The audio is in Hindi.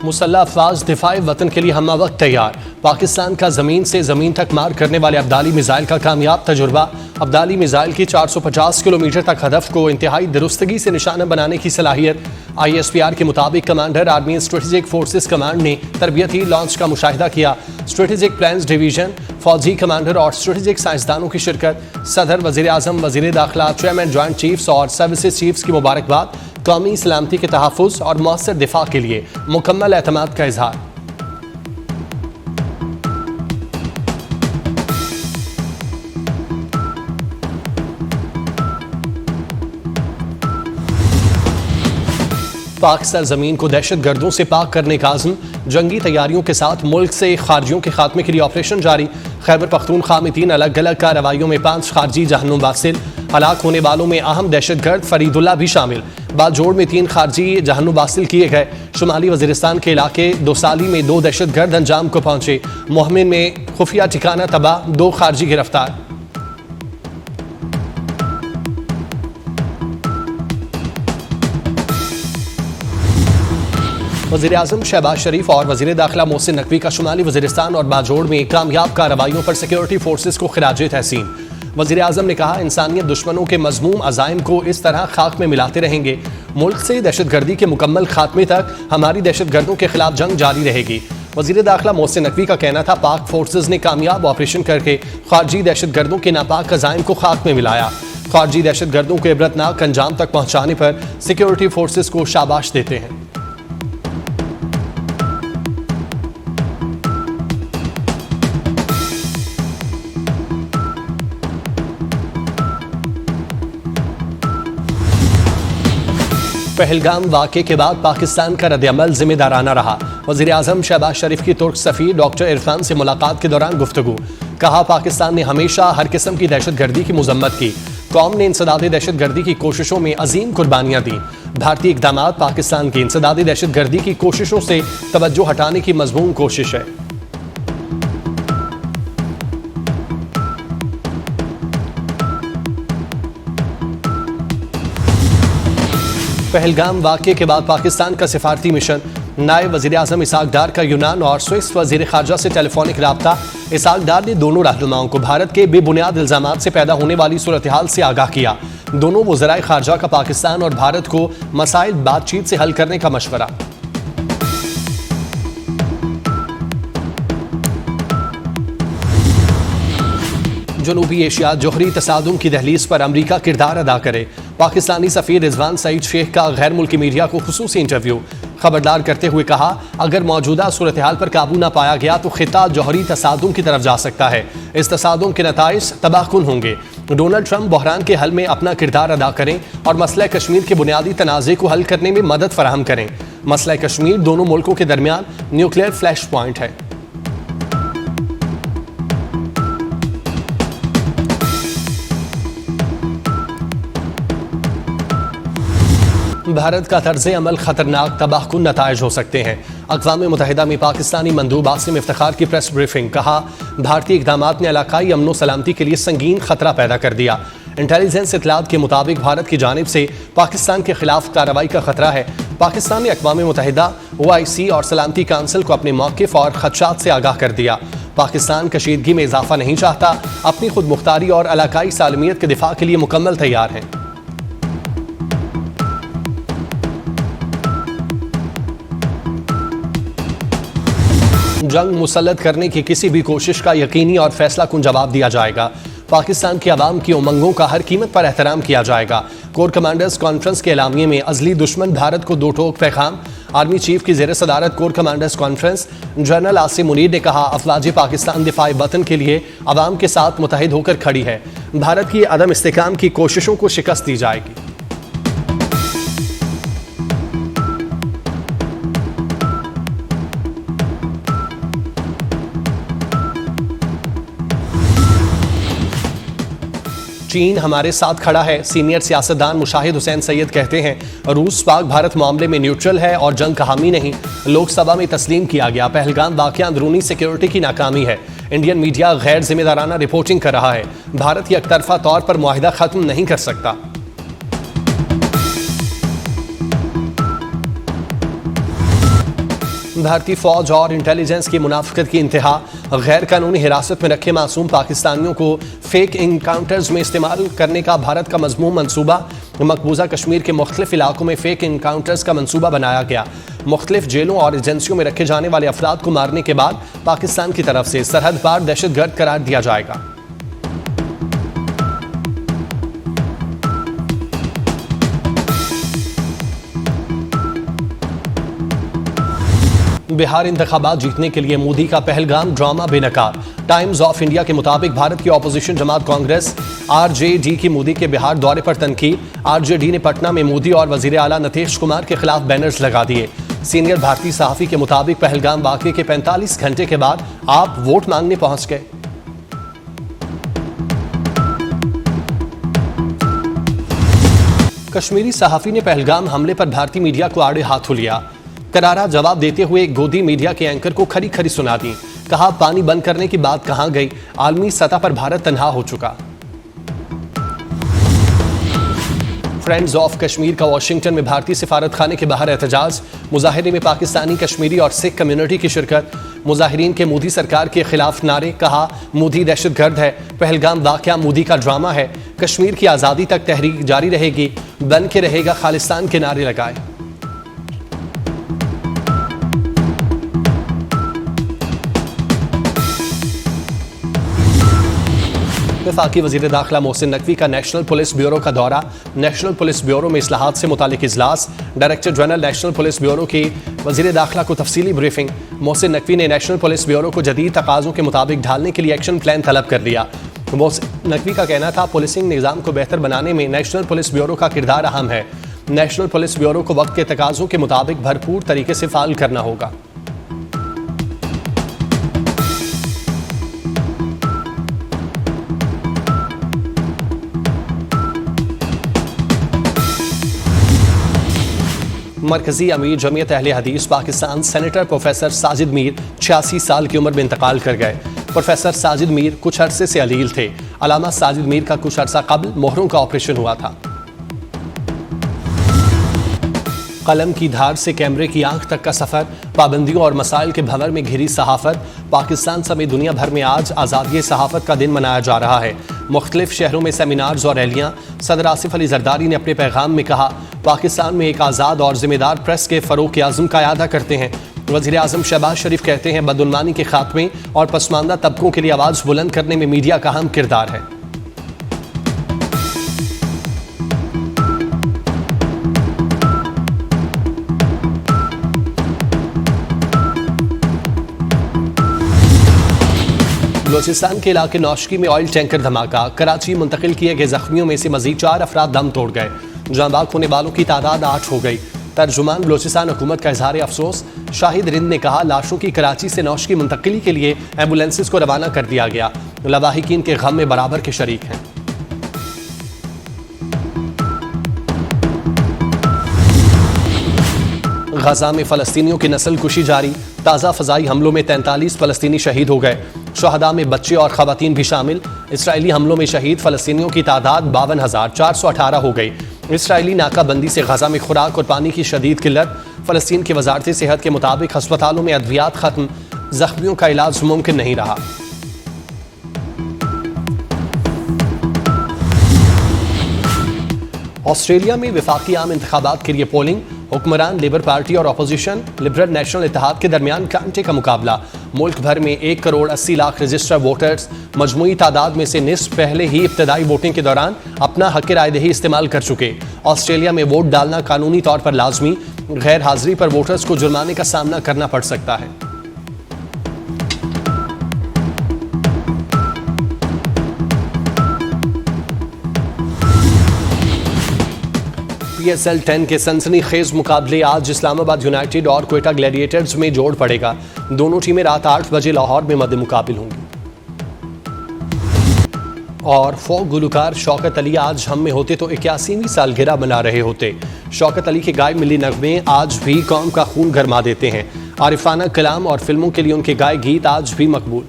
मुसल्लह अफवाज दिफाए वतन के लिए हम वक्त तैयार। पाकिस्तान का जमीन से जमीन तक मार करने वाले अब्दाली मिसाइल का कामयाब तजुर्बा। अब्दाली मिसाइल की 450 किलोमीटर तक हदफ को इंतहाई दुरुस्तगी से निशाना बनाने की सलाहियत। ISPR के मुताबिक commander army strategic forces command ने तरबियती लॉन्च का मुशाहिदा किया। स्ट्रेटेजिक प्लान्स डिवीजन, फौजी कमांडर और स्ट्रेटेजिक साइंसदानों की शिरकत। सदर, वजीर आजम, वजीर दाखिला, चेयरमैन जॉइंट चीफ्स और सर्विसेज चीफ्स की मुबारकबाद। कौमी सलामती के तहफ़्फ़ुज़ और मौसर दिफा के लिए मुकम्मल एतमाद का इजहार। पाक सरजमीन को दहशत गर्दों से पाक करने का आज़म। जंगी तैयारियों के साथ मुल्क से खारजियों के खात्मे के लिए ऑपरेशन जारी। खैबर पख्तूनख्वा में 3 अलग अलग कार्रवाइयों में 5 खारजी जहन्नुम वासिल। हलाक होने वालों में अहम दहशतगर्द फरीदुल्ला भी शामिल। बालजोड़ में 3 खारजी जहन्नुम वासिल किए गए। शुमाली वजीरिस्तान के इलाके दोसाली में 2 दहशतगर्द अंजाम को पहुंचे। मोहमिन में खुफिया ठिकाना तबाह, 2 खारजी गिरफ्तार। वज़ीर आज़म शहबाज शरीफ और वज़ीर दाखिला मोहसिन नकवी का शुमाली वज़ीरिस्तान और बाजोड़ में कामयाब कार्रवाइयों पर सिक्योरिटी फोर्सेस को खिराजे तहसीन। वज़ीर आज़म ने कहा, इंसानियत दुश्मनों के मज़मूम अज़ाइम को इस तरह खाक में मिलाते रहेंगे। मुल्क से दहशतगर्दी के मुकम्मल खात्मे तक हमारी दहशतगर्दों के खिलाफ जंग जारी रहेगी। वज़ीर दाखिला मोहसिन नकवी का कहना था, पाक फोर्सेस ने कामयाब ऑपरेशन करके खारजी दहशतगर्दों के नापाक अज़ाइम को खाक में मिलाया। खारजी दहशतगर्दों को इबरतनाक अंजाम तक पहुँचाने पर सिक्योरिटी फोर्सेस को शाबाश देते हैं। पहलगाम वाक़े के बाद पाकिस्तान का रद्द-ए-अमल जिम्मेदाराना रहा। वज़ीर आज़म शहबाज शरीफ की तुर्क सफ़ीर डॉक्टर इरफान से मुलाकात के दौरान गुफ्तगू। कहा, पाकिस्तान ने हमेशा हर किस्म की दहशतगर्दी की मुज़म्मत की। कौम ने इंसदाद दहशतगर्दी की कोशिशों में अजीम कुर्बानियाँ दी। भारतीय इक़दामात पाकिस्तान की इंसदाद दहशतगर्दी की कोशिशों से तवज्जो हटाने की मज़मून कोशिश है। पहलगाम वाक़े के बाद पाकिस्तान का सिफारती मिशन। नायब वज़ीर आज़म इसहाक डार का यूनान और स्विस वज़ीर ख़ारजा से टेलीफोनिक रब्ता। इसहाक डार ने दोनों रहनुमाओं को भारत के बेबुनियाद इल्ज़ामात से पैदा होने वाली सूरत हाल से आगाह किया। दोनों वज़राए ख़ारजा का पाकिस्तान और भारत को मसाइल बातचीत से हल करने का मशवरा। जनूबी एशिया जोहरी तसादुम की दहलीज पर अमरीका किरदार अदा करे। पाकिस्तानी सफ़ीर रिजवान सईद शेख का गैर मुल्की मीडिया को खुसूसी इंटरव्यू। खबरदार करते हुए कहा, अगर मौजूदा सूरत हाल पर काबू न पाया गया तो खिता जोहरी तसादुम की तरफ जा सकता है। इस तसादुम के नताइज तबाहकुन होंगे। डोनाल्ड ट्रंप बहरान के हल में अपना किरदार अदा करें और मसला कश्मीर के बुनियादी तनाज़े को हल करने में मदद फराहम करें। मसला कश्मीर दोनों मुल्कों के दरमियान न्यूक्लियर फ्लैश पॉइंट है। भारत का तर्ज़ अमल खतरनाक तबाहकुन नताइज हो सकते हैं। अक़वाम मुत्तहिदा में पाकिस्तानी मंदूब आसिम इफ्तिखार की प्रेस ब्रीफिंग। कहा, भारतीय इक़दामात ने इलाकाई अमन व सलामती के लिए संगीन खतरा पैदा कर दिया। इंटेलिजेंस इत्तलात के मुताबिक भारत की जानिब से पाकिस्तान के खिलाफ कार्रवाई का खतरा है। पाकिस्तान ने अक़वाम मुत्तहिदा, OIC और सलामती काउंसिल को अपने मौक़िफ़ और खदशात से आगाह कर दिया। पाकिस्तान कशीदगी में इजाफा नहीं चाहता, अपनी खुद मुख्तारी और इलाकाई सालमियत के दिफा के लिए मुकम्मल तैयार है। जंग मुसल्लत करने की किसी भी कोशिश का यकीनी और फैसला कुन जवाब दिया जाएगा। पाकिस्तान की आवाम की उमंगों का हर कीमत पर एहतराम किया जाएगा। कोर कमांडर्स कॉन्फ्रेंस के एलामिये में अजली दुश्मन भारत को 2 टोक पैगाम। आर्मी चीफ की ज़ेर सदारत core commanders conference. General Asim Munir ने कहा, अफवाज पाकिस्तान दिफाए वतन के लिए अवाम के साथ मुत्तहिद होकर खड़ी है। भारत की अदम इस्तेहकाम की कोशिशों को शिकस्त दी जाएगी। चीन हमारे साथ खड़ा है। सीनियर सियासतदान मुशाहिद हुसैन सैयद कहते हैं, रूस पाक भारत मामले में न्यूट्रल है और जंग का हामी नहीं। लोकसभा में तस्लीम किया गया पहलगाम वाक़या अंदरूनी सिक्योरिटी की नाकामी है। इंडियन मीडिया गैर जिम्मेदाराना रिपोर्टिंग कर रहा है। भारत एक तरफा तौर पर मुआहिदा खत्म नहीं कर सकता। भारतीय फौज और इंटेलिजेंस की मुनाफिकत की इंतहा। गैर कानूनी हिरासत में रखे मासूम पाकिस्तानियों को फेक इनकाउंटर्स में इस्तेमाल करने का भारत का मजमूम मनसूबा। मकबूजा कश्मीर के मुख्तलिफ इलाकों में फेक इनकाउंटर्स का मनसूबा बनाया गया। मुख्तलिफ जेलों और एजेंसियों में रखे जाने वाले अफराद को मारने के बाद पाकिस्तान की तरफ से सरहद पार दहशतगर्द करार दिया जाएगा। बिहार इंतखाबात जीतने के लिए मोदी का पहलगाम ड्रामा बेनकाब। टाइम्स ऑफ इंडिया के मुताबिक भारत की ऑपोजिशन जमात कांग्रेस आरजेडी की मोदी के बिहार दौरे पर तनकीद। आरजेडी ने पटना में मोदी और वजीर आला नीतीश कुमार के खिलाफ बैनर्स लगा दिए। सीनियर भारतीय सहाफी के मुताबिक पहलगाम वाकये के 45 घंटे के बाद आप वोट मांगने पहुंच गए। कश्मीरी सहाफी ने पहलगाम हमले पर भारतीय मीडिया को आड़े हाथों लिया। करारा जवाब देते हुए गोदी मीडिया के एंकर को खरी खरी सुना दी। कहा, पानी बंद करने की बात कहां गई, आलमी सतह पर भारत तन्हा हो चुका। फ्रेंड्स ऑफ कश्मीर का वाशिंगटन में भारतीय सिफारत खाने के बाहर एहतजाज। मुजाहिरे में पाकिस्तानी, कश्मीरी और सिख कम्युनिटी की शिरकत। मुजाहिरीन के मोदी सरकार के खिलाफ नारे। कहा, मोदी दहशतगर्द है, पहलगाम वाकया मोदी का ड्रामा है, कश्मीर की आज़ादी तक तहरीक जारी रहेगी, बन के रहेगा खालिस्तान के नारे लगाए। वफाकी वज़ीर दाखिला मोहसिन नकवी का नेशनल पुलिस ब्यूरो का दौरा। नेशनल पुलिस ब्यूरो में इस्लाहात से मुतालिक इजलास। Director general national police bureau की वज़ीर दाखिला को तफसीली ब्रीफिंग। मोहसिन नकवी ने नेशनल पुलिस ब्यूरो को जदीद तकाज़ों के मुताबिक ढालने के लिए एक्शन प्लान तलब कर दिया। मोहसिन नकवी का कहना था, पुलिसिंग निज़ाम को बेहतर बनाने में नेशनल पुलिस ब्यूरो का किरदार अहम है। नेशनल पुलिस ब्यूरो को वक्त के तकाज़ों के मुताबिक भरपूर तरीके से फ़ाल करना होगा। मरकजी अमीर जमीयत अहले हदीस पाकिस्तान सेनेटर प्रोफेसर साजिद मीर 86 साल की उम्र में इंतकाल कर गए। प्रोफेसर साजिद मीर कुछ अरसे से अलील थे। अलामा साजिद मीर का कुछ अरसा कबल मोहरों का ऑपरेशन हुआ था। कलम की धार से कैमरे की आंख तक का सफर। पाबंदियों और मसाइल के भंवर में घिरी सहाफत। पाकिस्तान समेत दुनिया भर में आज आज़ादी सहाफत का दिन मनाया जा रहा है। मुख्तलिफ शहरों में सेमिनार्स और रैलियां। सदर आसिफ अली जरदारी ने अपने पैगाम में कहा, पाकिस्तान में एक आज़ाद और जिम्मेदार प्रेस के फ़रोग़ आज़म का अदा करते हैं। वज़ीर आज़म शहबाज शरीफ कहते हैं, बदउनवानी के खात्मे और पसमानदा तबकों के लिए आवाज़ बुलंद करने में मीडिया का अहम किरदार है। बलूचिस्तान के इलाके नौशकी में ऑयल टैंकर धमाका। कराची मुंतकिल किए गए जख्मियों में से मजीद 4 अफराद दम तोड़ गए। जाँ बाग होने वालों की तादाद 8 हो गई। तर्जुमान बलूचिस्तान हुकूमत का इजहार अफसोस। शाहिद रिंद ने कहा, लाशों की कराची से नौशकी मुंतकिली के लिए एम्बुलेंसेज को रवाना कर दिया गया। लवाहिकीन के गम में बराबर के शरीक हैं। गजा में फ़लस्तीनियों की नस्ल कुशी जारी। ताज़ा फ़ज़ाई हमलों में 43 फ़लस्तीनी शहीद हो गए। शहदा में बच्चे और ख़वातीन भी शामिल। इसराइली हमलों में शहीद फ़लस्तीनियों की तादाद 52,418 हो गई। इसराइली नाकाबंदी से गजा में खुराक और पानी की शदीद किल्लत। फ़लस्तीन की वजारत सेहत के मुताबिक अस्पतालों में अद्वियात ख़त्म। ज़ख्मियों का इलाज मुमकिन नहीं रहा। ऑस्ट्रेलिया में वफाकी आम इंतखाबात के लिए पोलिंग। हुक्मरान लेबर पार्टी और अपोजिशन लिबरल नेशनल इत्तेहाद के दरमियान कांटे का मुकाबला। मुल्क भर में 1,80,00,000 रजिस्टर्ड वोटर्स। मजमूई तादाद में से निस्फ पहले ही इब्तदाई वोटिंग के दौरान अपना हक रायदही इस्तेमाल कर चुके। ऑस्ट्रेलिया में वोट डालना कानूनी तौर पर लाजमी। गैर हाजिरी पर वोटर्स को जुर्माने का सामना करना पड़ सकता है। PSL 10 के सनसनीखेज मुकाबले आज इस्लामाबाद यूनाइटेड और क्वेटा ग्लैडिएटर्स में जोड़ पड़ेगा। दोनों टीमें रात 8 बजे लाहौर में मद्दे मुकाबिल होंगी। और फोक गुलकार शौकत अली आज हम में होते तो 81वीं सालगिरह मना रहे होते। शौकत अली के गाए मिली नगमे आज भी कौम का खून गरमा देते हैं। आरिफाना कलाम और फिल्मों के लिए उनके गाए गीत आज भी मकबूल।